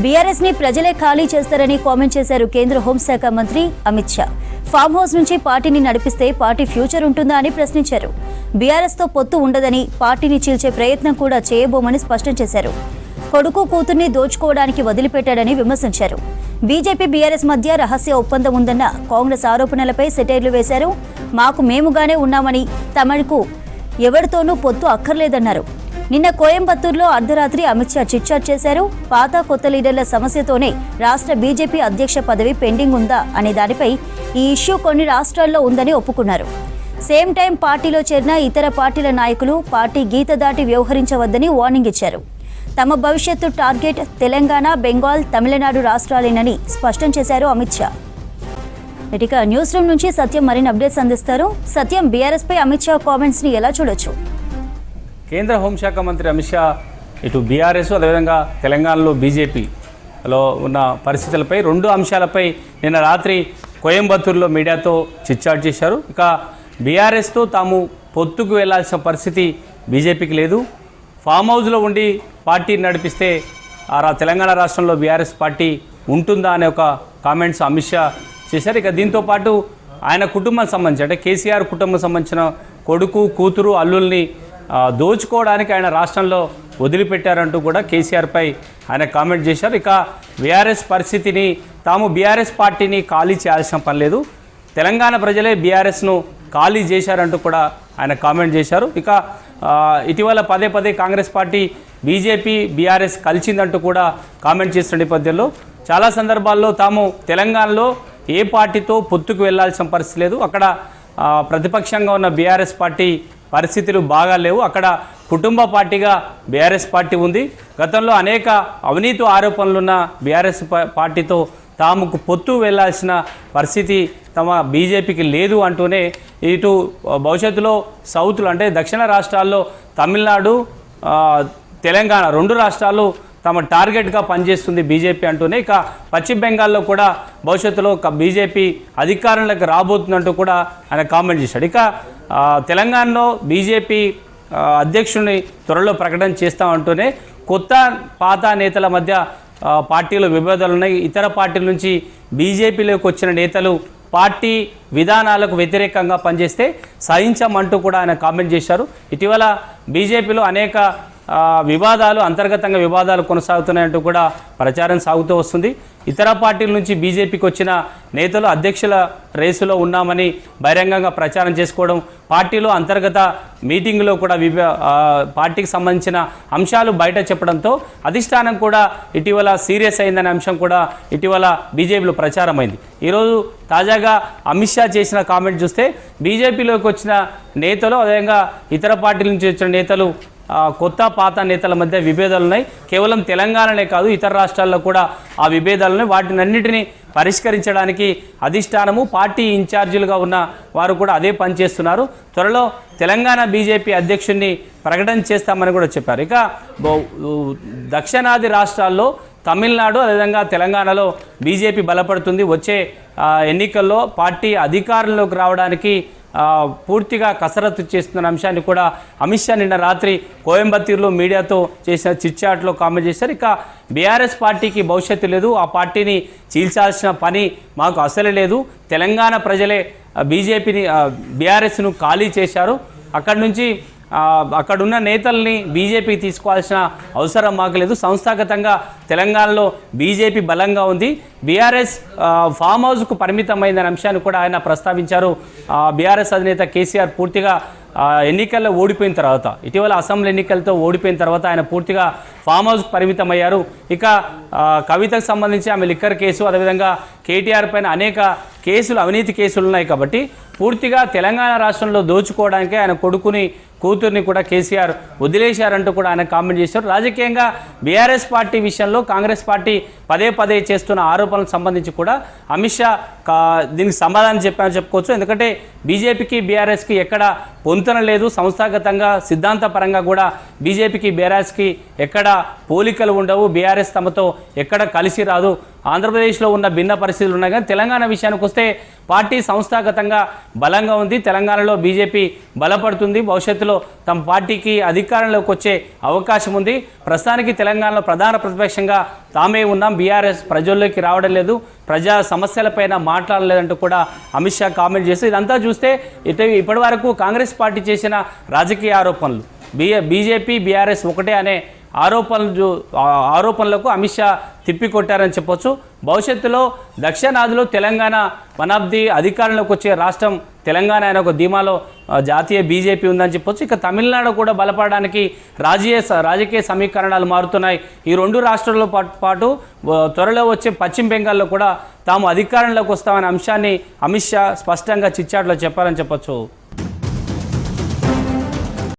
BRS ని ప్రజలే ఖాళీ చేస్తారని కామెంట్ చేశారు కేంద్ర హోంశాఖ మంత్రి అమిత్ షా. ఫామ్ హౌస్ నుంచి పార్టీని నడిపిస్తే పార్టీ ఫ్యూచర్ ఉంటుందా అని ప్రశ్నించారు. బీఆర్ఎస్ తో పొత్తు ఉండదని, పార్టీని చీల్చే ప్రయత్నం కూడా చేయబోమని స్పష్టం చేశారు. కొడుకు కూతుర్ని దోచుకోవడానికి వదిలిపెట్టాడని విమర్శించారు. బీజేపీ బీఆర్ఎస్ మధ్య రహస్య ఒప్పందం ఉందన్న కాంగ్రెస్ ఆరోపణలపై సెటైర్లు వేశారు. మాకు మేముగానే ఉన్నామని, తమకు ఎవరితోనూ పొత్తు అక్కర్లేదన్నారు. నిన్న కోయంబత్తూరులో అర్ధరాత్రి అమిత్ షా చిట్చాట్ చేశారు. పాత కొత్త లీడర్ల సమస్యతోనే రాష్ట్ర బీజేపీ అధ్యక్ష పదవి పెండింగ్ ఉందా అనే దానిపై ఈ ఇష్యూ కొన్ని రాష్ట్రాల్లో ఉందని ఒప్పుకున్నారు. సేమ్ టైం పార్టీలో చేరిన ఇతర పార్టీల నాయకులు పార్టీ గీత దాటి వ్యవహరించవద్దని వార్నింగ్ ఇచ్చారు. తమ భవిష్యత్తు టార్గెట్ తెలంగాణ, బెంగాల్, తమిళనాడు రాష్ట్రాలేనని స్పష్టం చేశారు అమిత్ షా. ఇక న్యూస్ రూమ్ నుంచి సత్యం మరిన్ని అప్డేట్స్ అందిస్తారు. సత్యం, బీఆర్ఎస్ పై అమిత్ షా కామెంట్స్ ని ఎలా చూడొచ్చు? కేంద్ర హోంశాఖ మంత్రి అమిత్ షా ఇటు బీఆర్ఎస్ అదేవిధంగా తెలంగాణలో బీజేపీలో ఉన్న పరిస్థితులపై రెండు అంశాలపై నిన్న రాత్రి కోయంబత్తూరులో మీడియాతో చిట్చాట్ చేశారు. ఇక బీఆర్ఎస్తో తాము పొత్తుకు వెళ్లాల్సిన పరిస్థితి బీజేపీకి లేదు, ఫామ్ హౌస్లో ఉండి పార్టీ నడిపిస్తే తెలంగాణ రాష్ట్రంలో బీఆర్ఎస్ పార్టీ ఉంటుందా అనే ఒక కామెంట్స్ అమిత్ షా చేశారు. ఇక దీంతోపాటు ఆయన కుటుంబానికి సంబంధించి అంటే కేసీఆర్ కుటుంబం సంబంధించిన కొడుకు, కూతురు, అల్లుల్ని దోచుకోవడానికి ఆయన రాష్ట్రంలో వదిలిపెట్టారంటూ కూడా కేసీఆర్పై ఆయన కామెంట్ చేశారు. ఇక బీఆర్ఎస్ పరిస్థితిని తాము బీఆర్ఎస్ పార్టీని ఖాళీ చేయాల్సిన పని లేదు, తెలంగాణ ప్రజలే బీఆర్ఎస్ను ఖాళీ చేశారంటూ కూడా ఆయన కామెంట్ చేశారు. ఇక ఇటీవల పదే పదే కాంగ్రెస్ పార్టీ బీజేపీ బీఆర్ఎస్ కలిసిందంటూ కూడా కామెంట్ చేస్తున్న నేపథ్యంలో చాలా సందర్భాల్లో తాము తెలంగాణలో ఏ పార్టీతో పొత్తుకు వెళ్లాల్సిన పరిస్థితి లేదు, అక్కడ ప్రతిపక్షంగా ఉన్న బీఆర్ఎస్ పార్టీ పరిస్థితులు బాగా లేవు, అక్కడ కుటుంబ పార్టీగా బీఆర్ఎస్ పార్టీ ఉంది, గతంలో అనేక అవినీతి ఆరోపణలున్న బీఆర్ఎస్ పార్టీతో తాముకు పొత్తు వెళ్లాల్సిన పరిస్థితి తమ బీజేపీకి లేదు అంటూనే ఇటు భవిష్యత్తులో సౌత్లో అంటే దక్షిణ రాష్ట్రాల్లో తమిళనాడు, తెలంగాణ రెండు రాష్ట్రాలు తమ టార్గెట్గా పనిచేస్తుంది బీజేపీ అంటూనే ఇక పశ్చిమ బెంగాల్లో కూడా భవిష్యత్తులో బీజేపీ అధికారంలోకి రాబోతుందంటూ కూడా ఆయన కామెంట్ చేశాడు. ఇక తెలంగాణలో బీజేపీ అధ్యక్షుడిని త్వరలో ప్రకటన చేస్తామంటూనే కొత్త పాత నేతల మధ్య పార్టీలో విభేదాలు ఉన్నాయి, ఇతర పార్టీల నుంచి బీజేపీలోకి వచ్చిన నేతలు పార్టీ విధానాలకు వ్యతిరేకంగా పనిచేస్తే సహించమంటూ కూడా ఆయన కామెంట్ చేశారు. ఇటీవల బీజేపీలో అనేక వివాదాలు, అంతర్గతంగా వివాదాలు కొనసాగుతున్నాయంటూ కూడా ప్రచారం సాగుతూ వస్తుంది. ఇతర పార్టీల నుంచి బీజేపీకి వచ్చిన నేతలు అధ్యక్షుల రేసులో ఉన్నామని బహిరంగంగా ప్రచారం చేసుకోవడం, పార్టీలో అంతర్గత మీటింగులో కూడా పార్టీకి సంబంధించిన అంశాలు బయట చెప్పడంతో అధిష్టానం కూడా ఇటీవల సీరియస్ అయిందనే అంశం కూడా ఇటీవల బీజేపీలో ప్రచారమైంది. ఈరోజు తాజాగా అమిత్ షా చేసిన కామెంట్ చూస్తే బీజేపీలోకి వచ్చిన నేతలు అదేవిధంగా ఇతర పార్టీల నుంచి వచ్చిన నేతలు కొత్త పాత నేతల మధ్య విభేదాలు ఉన్నాయి, కేవలం తెలంగాణనే కాదు ఇతర రాష్ట్రాల్లో కూడా ఆ విభేదాలు ఉన్నాయి, వాటినన్నిటినీ పరిష్కరించడానికి అధిష్టానము పార్టీ ఇన్ఛార్జీలుగా ఉన్న వారు కూడా అదే పనిచేస్తున్నారు, త్వరలో తెలంగాణ బీజేపీ అధ్యక్షుడిని ప్రకటన చేస్తామని కూడా చెప్పారు. ఇక దక్షిణాది రాష్ట్రాల్లో తమిళనాడు అదేవిధంగా తెలంగాణలో బీజేపీ బలపడుతుంది, వచ్చే ఎన్నికల్లో పార్టీ అధికారంలోకి రావడానికి పూర్తిగా కసరత్తు చేస్తున్న అంశాన్ని కూడా అమిత్ షా నిన్న రాత్రి కోయంబత్తూరులో మీడియాతో చేసిన చిట్చాట్లో కామెంట్ చేశారు. ఇక బీఆర్ఎస్ పార్టీకి భవిష్యత్తు లేదు, ఆ పార్టీని చీల్చాల్సిన పని మాకు అసలే లేదు, తెలంగాణ ప్రజలే బీజేపీని బీఆర్ఎస్ను ఖాళీ చేశారు, అక్కడి నుంచి అక్కడున్న నేతల్ని బీజేపీకి తీసుకోవాల్సిన అవసరం మాకు లేదు, సంస్థాగతంగా తెలంగాణలో బీజేపీ బలంగా ఉంది, బీఆర్ఎస్ ఫామ్ హౌస్కు పరిమితమైందనే అంశాన్ని కూడా ఆయన ప్రస్తావించారు. బీఆర్ఎస్ అధినేత కేసీఆర్ పూర్తిగా ఎన్నికల్లో ఓడిపోయిన తర్వాత, ఇటీవల అసెంబ్లీ ఎన్నికలతో ఓడిపోయిన తర్వాత ఆయన పూర్తిగా ఫామ్ హౌస్కు పరిమితమయ్యారు. ఇక కవితకు సంబంధించి ఆమె లిక్కర్ కేసు, అదేవిధంగా కేటీఆర్ పైన అనేక కేసులు, అవినీతి కేసులు ఉన్నాయి కాబట్టి పూర్తిగా తెలంగాణ రాష్ట్రంలో దోచుకోవడానికే ఆయన కొడుకుని, కూతుర్ని కూడా కేసీఆర్ వదిలేశారంటూ కూడా ఆయన కామెంట్ చేశారు. రాజకీయంగా బీఆర్ఎస్ పార్టీ విషయంలో కాంగ్రెస్ పార్టీ పదే పదే చేస్తున్న ఆరోపణలకు సంబంధించి కూడా అమిత్ షా దీనికి సమాధానం చెప్పారని చెప్పుకోవచ్చు. ఎందుకంటే బీజేపీకి బీఆర్ఎస్కి ఎక్కడ పొంతన లేదు, సంస్థాగతంగా సిద్ధాంతపరంగా కూడా బీజేపీకి బీఆర్ఎస్కి ఎక్కడ పోలికలు ఉండవు, బీఆర్ఎస్ తమతో ఎక్కడ కలిసి రాదు, ఆంధ్రప్రదేశ్లో ఉన్న భిన్న పరిస్థితులు ఉన్నాయి. కానీ తెలంగాణ విషయానికి వస్తే పార్టీ సంస్థాగతంగా బలంగా ఉంది. తెలంగాణలో బీజేపీ బలపడుతుంది. భవిష్యత్తులో తమ పార్టీకి అధికారంలోకి వచ్చే అవకాశం ఉంది. ప్రస్తుతానికి తెలంగాణలో ప్రధాన ప్రతిపక్షంగా తామే ఉన్నాం. బీఆర్ఎస్ ప్రజల్లోకి రావడం లేదు, ప్రజా సమస్యలపైన మాట్లాడలేదంటూ కూడా అమిత్ షా కామెంట్ చేస్తే ఇదంతా చూస్తే ఇప్పటి వరకు కాంగ్రెస్ పార్టీ చేసిన రాజకీయ ఆరోపణలు, బీజేపీ బీఆర్ఎస్ ఒకటే అనే ఆరోపణలకు అమిత్ షా తిప్పికొట్టారని చెప్పొచ్చు. భవిష్యత్తులో దక్షిణాదిలో తెలంగాణ వన్ ఆఫ్ ది అధికారంలోకి వచ్చే రాష్ట్రం తెలంగాణ అనే ఒక ధీమాలో జాతీయ బీజేపీ ఉందని చెప్పొచ్చు. ఇక తమిళనాడు కూడా బలపడడానికి రాజకీయ సమీకరణాలు మారుతున్నాయి. ఈ రెండు రాష్ట్రాలతో పాటు త్వరలో వచ్చే పశ్చిమ బెంగాల్లో కూడా తాము అధికారంలోకి వస్తామనే అంశాన్ని అమిత్ షా స్పష్టంగా చిట్చాట్లో చెప్పారని చెప్పొచ్చు.